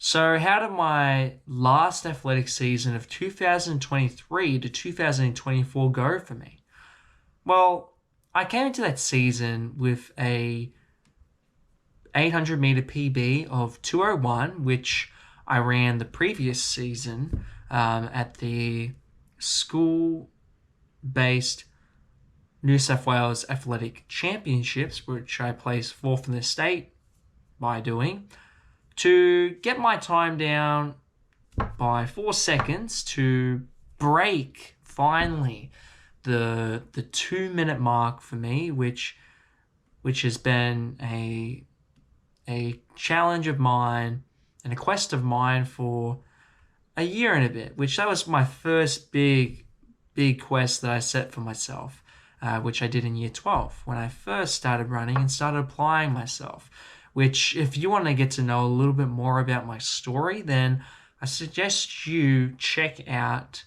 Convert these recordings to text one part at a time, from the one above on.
So, how did my last athletic season of 2023 to 2024 go for me? Well, I came into that season with a 800 meter PB of 201, which I ran the previous season at the school based New South Wales Athletic Championships, which I placed fourth in the state by doing, to get my time down by 4 seconds to break finally the 2 minute mark for me, which has been a challenge of mine and a quest of mine for a year and a bit, which that was my first big quest that I set for myself, which I did in year 12 when I first started running and started applying myself. Which, if you want to get to know a little bit more about my story, then I suggest you check out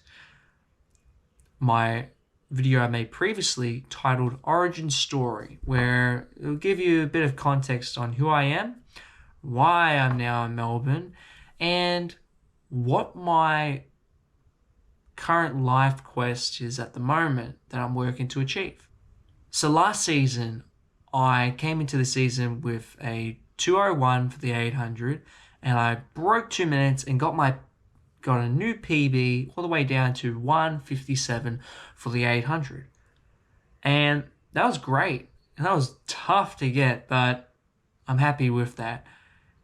my video I made previously titled Origin Story, where it'll give you a bit of context on who I am, why I'm now in Melbourne, and what my current life quest is at the moment that I'm working to achieve. So last season, I came into the season with a 201 for the 800, and I broke 2 minutes and got a new PB all the way down to 157 for the 800. And that was great. And that was tough to get, but I'm happy with that.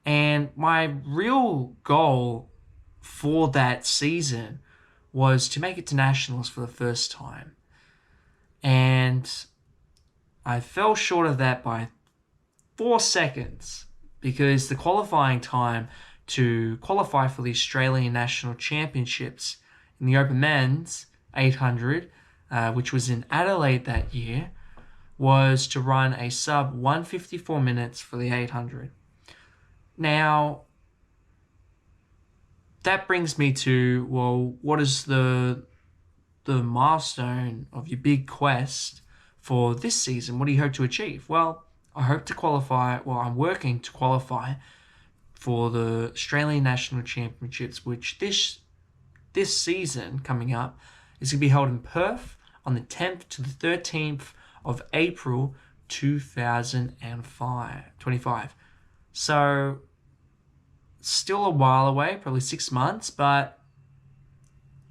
And my real goal for that season was to make it to nationals for the first time. And I fell short of that by 4 seconds because the qualifying time to qualify for the Australian National Championships in the Open Men's 800, which was in Adelaide that year, was to run a sub 154 minutes for the 800. Now, that brings me to, well, what is the milestone of your big quest for this season? What do you hope to achieve? Well, I hope to qualify, I'm working to qualify for the Australian National Championships, which this season coming up is going to be held in Perth on the 10th to the 13th of April 2025. So, still a while away, probably 6 months, but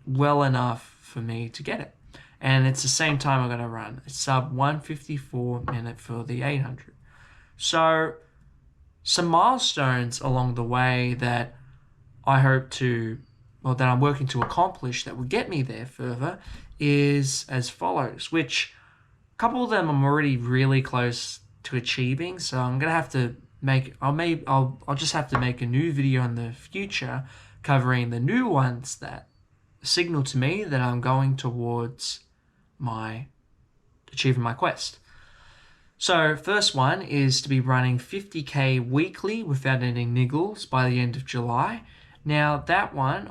well enough for me to get it. And it's the same time I'm going to run. It's sub 154 minute for the 800. So, some milestones along the way that I hope to, that I'm working to accomplish that will get me there further is as follows, which a couple of them I'm already really close to achieving. So I'm going to have to I'll just have to make a new video in the future covering the new ones that signal to me that I'm going towards achieving my quest. So first one is to be running 50k weekly without any niggles by the end of July. Now that one,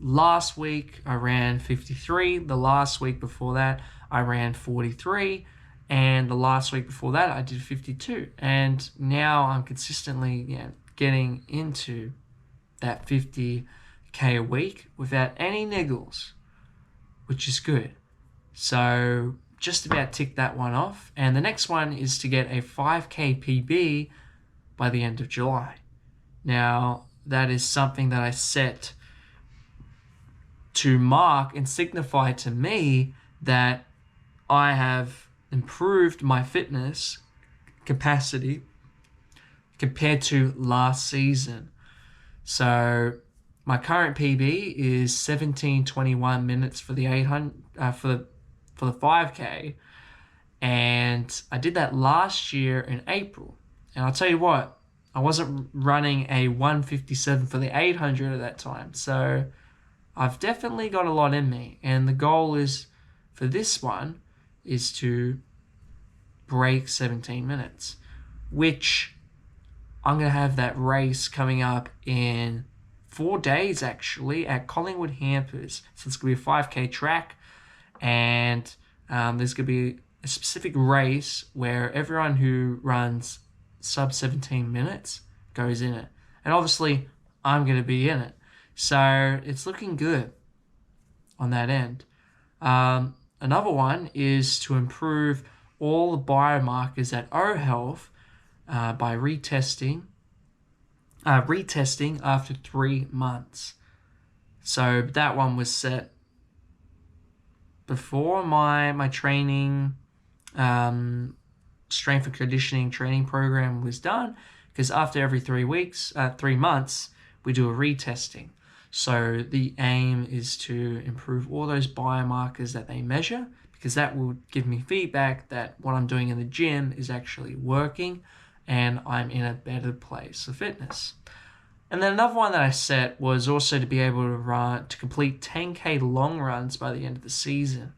last week I ran 53, the last week before that I ran 43, and the last week before that I did 52. And now I'm consistently getting into that 50k a week without any niggles, which is good. So just about tick that one off. And the next one is to get a 5k PB by the end of July. Now, that is something that I set to mark and signify to me that I have improved my fitness capacity compared to last season. So my current PB is 17:21 minutes for the 800 for the 5k, and I did that last year in April. And I'll tell you what, I wasn't running a 157 for the 800 at that time, so I've definitely got a lot in me. And the goal is for this one is to break 17 minutes, which I'm going to have that race coming up in 4 days actually at Collingwood Hampers. So it's going to be a 5k track, and there's going to be a specific race where everyone who runs sub 17 minutes goes in it. And obviously, I'm going to be in it. So it's looking good on that end. Another one is to improve all the biomarkers at O Health by retesting after 3 months. So that one was set before my training, strength and conditioning training program was done, because after every 3 months, we do a retesting. So the aim is to improve all those biomarkers that they measure, because that will give me feedback that what I'm doing in the gym is actually working and I'm in a better place of fitness. And then another one that I set was also to be able to complete 10K long runs by the end of the season.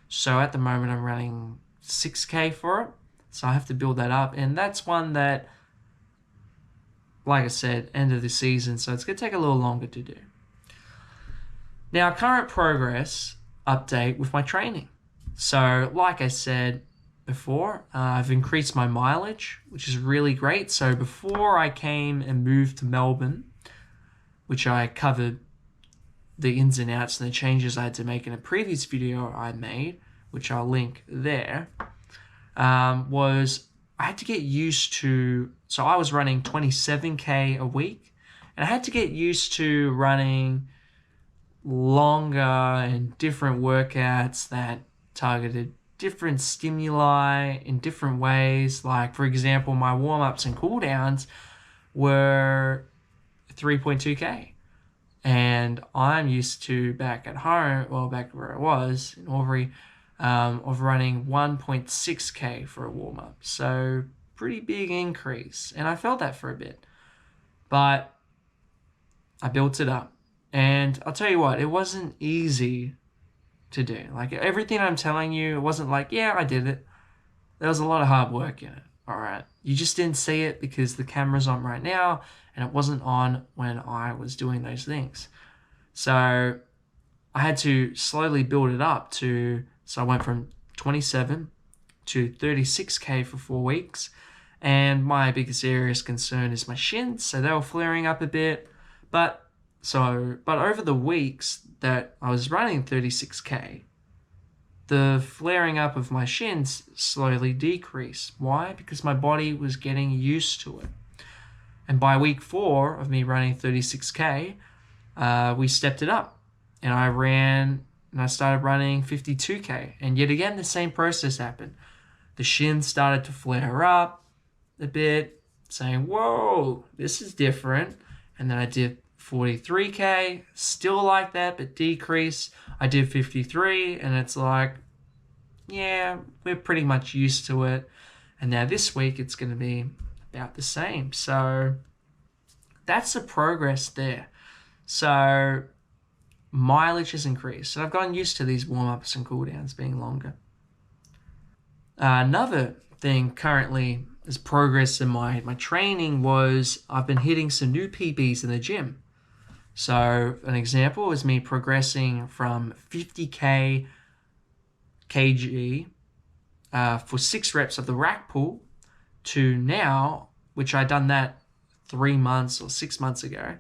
So at the moment I'm running 6K for it. So I have to build that up. And that's one that, like I said, end of the season. So it's going to take a little longer to do. Now, current progress update with my training. So like I said before, I've increased my mileage, which is really great. So before I came and moved to Melbourne, which I covered the ins and outs and the changes I had to make in a previous video I made, which I'll link there, was I had to get used to, so I was running 27K a week, and I had to get used to running longer and different workouts that targeted different stimuli in different ways. Like, for example, my warm-ups and cool-downs were 3.2K. And I'm used to back at home, well, back where I was in Albury, of running 1.6K for a warm-up. So pretty big increase. And I felt that for a bit. But I built it up. And I'll tell you what, it wasn't easy to do. Like, everything I'm telling you, it wasn't like, yeah, I did it. There was a lot of hard work in it. All right. You just didn't see it because the camera's on right now and it wasn't on when I was doing those things. So I had to slowly build it up so I went from 27 to 36K for 4 weeks. And my biggest serious concern is my shins. So they were flaring up a bit. But over the weeks that I was running 36K, the flaring up of my shins slowly decreased. Why? Because my body was getting used to it. And by week 4 of me running 36K, we stepped it up. And I started running 52K. And yet again, the same process happened. The shins started to flare up a bit, saying, whoa, this is different. And then I did 43K, still like that, but decrease. I did 53, and it's like, yeah, we're pretty much used to it. And now this week, it's going to be about the same. So that's the progress there. So mileage has increased. So I've gotten used to these warm-ups and cool-downs being longer. Another thing currently as progress in my training was I've been hitting some new PBs in the gym. So an example is me progressing from 50K kg for 6 reps of the rack pull to now, which I done that 3 months or 6 months ago,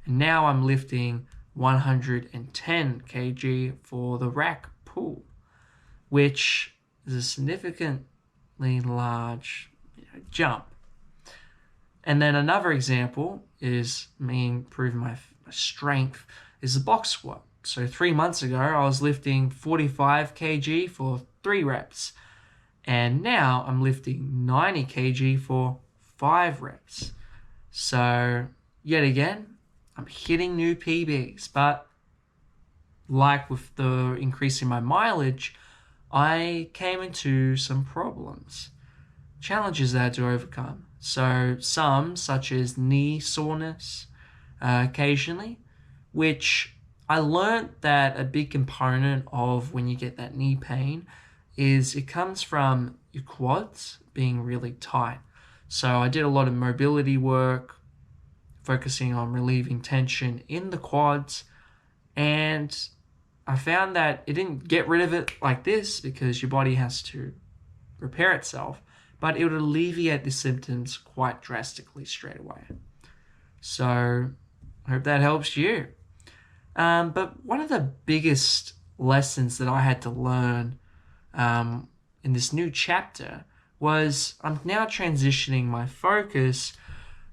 and now I'm lifting 110 kg for the rack pull, which is a significantly large jump. And then another example is me improving my strength is the box squat. So 3 months ago, I was lifting 45 kg for 3 reps. And now I'm lifting 90 kg for 5 reps. So yet again, I'm hitting new PBs. But like with the increase in my mileage, I came into some problems, challenges that I had to overcome. So some, such as knee soreness, occasionally, which I learned that a big component of when you get that knee pain is it comes from your quads being really tight. So I did a lot of mobility work, focusing on relieving tension in the quads, and I found that it didn't get rid of it like this because your body has to repair itself, but it would alleviate the symptoms quite drastically straight away. So I hope that helps you. But one of the biggest lessons that I had to learn in this new chapter was I'm now transitioning my focus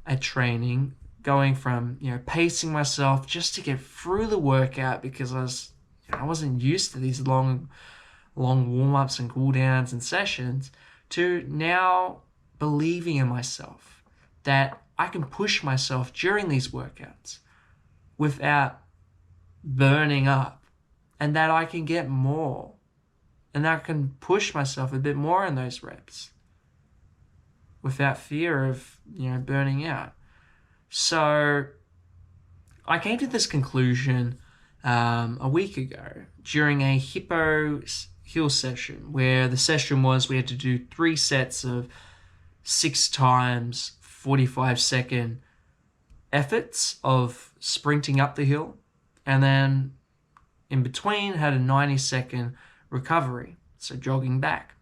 at training, going from pacing myself just to get through the workout because I wasn't used to these long warm-ups and cool downs and sessions, to now believing in myself that I can push myself during these workouts without burning up, and that I can get more, and I can push myself a bit more in those reps without fear of burning out. So I came to this conclusion a week ago during a hippo hill session, where the session was we had to do 3 sets of 6 times 45-second efforts of sprinting up the hill, and then in between had a 90-second recovery, so jogging back.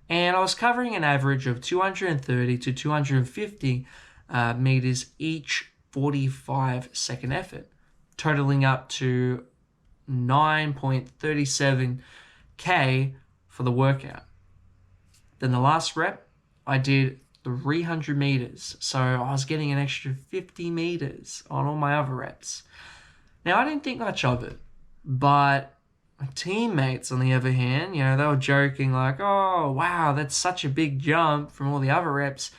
And I was covering an average of 230 to 250 meters each 45-second effort, totaling up to 9.37K for the workout. Then the last rep, I did 300 meters, so I was getting an extra 50 meters on all my other reps. Now, I didn't think much of it, but my teammates, on the other hand, they were joking like, oh, wow, that's such a big jump from all the other reps.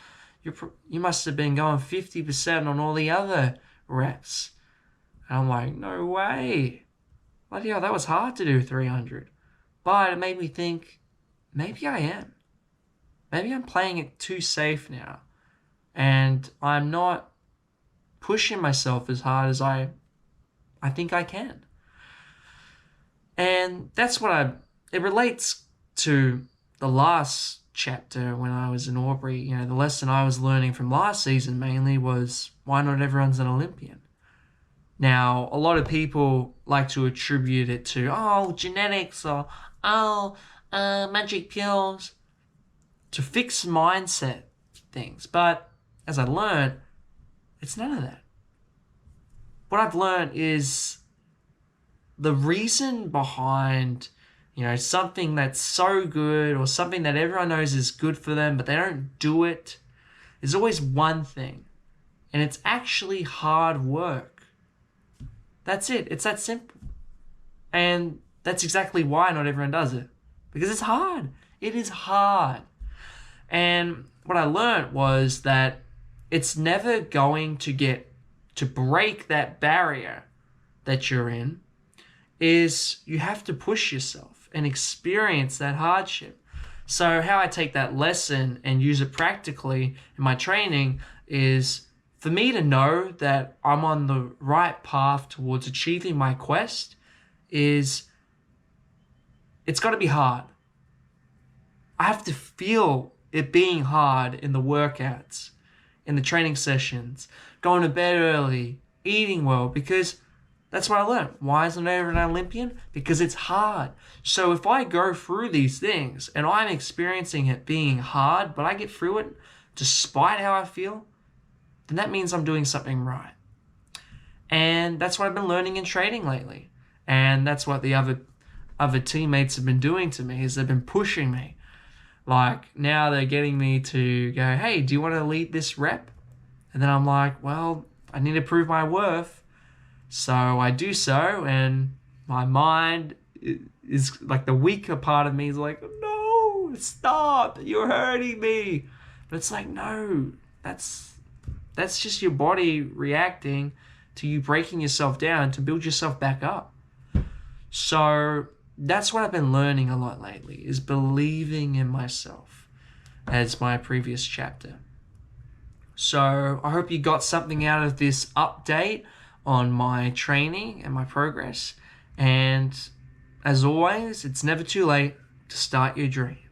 You must have been going 50% on all the other reps. And I'm like, no way. Bloody hell, that was hard to do 300. But it made me think, maybe I am. Maybe I'm playing it too safe now. And I'm not pushing myself as hard as I think I can. And that's what it relates to the last chapter when I was in Aubrey. The lesson I was learning from last season mainly was why not everyone's an Olympian. Now, a lot of people like to attribute it to, genetics or, magic pills to fix mindset things. But as I learned, it's none of that. What I've learned is the reason behind, something that's so good or something that everyone knows is good for them, but they don't do it, is always one thing. And it's actually hard work. That's it. It's that simple. And that's exactly why not everyone does it. Because it's hard. It is hard. And what I learned was that it's never going to break that barrier that you're in, is you have to push yourself and experience that hardship. So how I take that lesson and use it practically in my training is for me to know that I'm on the right path towards achieving my quest is it's got to be hard. I have to feel it being hard in the workouts, in the training sessions, going to bed early, eating well, because that's what I learned. Why isn't everyone an Olympian? Because it's hard. So if I go through these things and I'm experiencing it being hard, but I get through it despite how I feel, then that means I'm doing something right. And that's what I've been learning in training lately. And that's what the other teammates have been doing to me, is they've been pushing me. Like, now they're getting me to go, hey, do you want to lead this rep? And then I'm like, well, I need to prove my worth. So I do so, and my mind is like, the weaker part of me is like, no, stop, you're hurting me. But it's like, no, that's just your body reacting to you breaking yourself down to build yourself back up. So that's what I've been learning a lot lately, is believing in myself, as my previous chapter. So I hope you got something out of this update on my training and my progress. And as always, it's never too late to start your dream.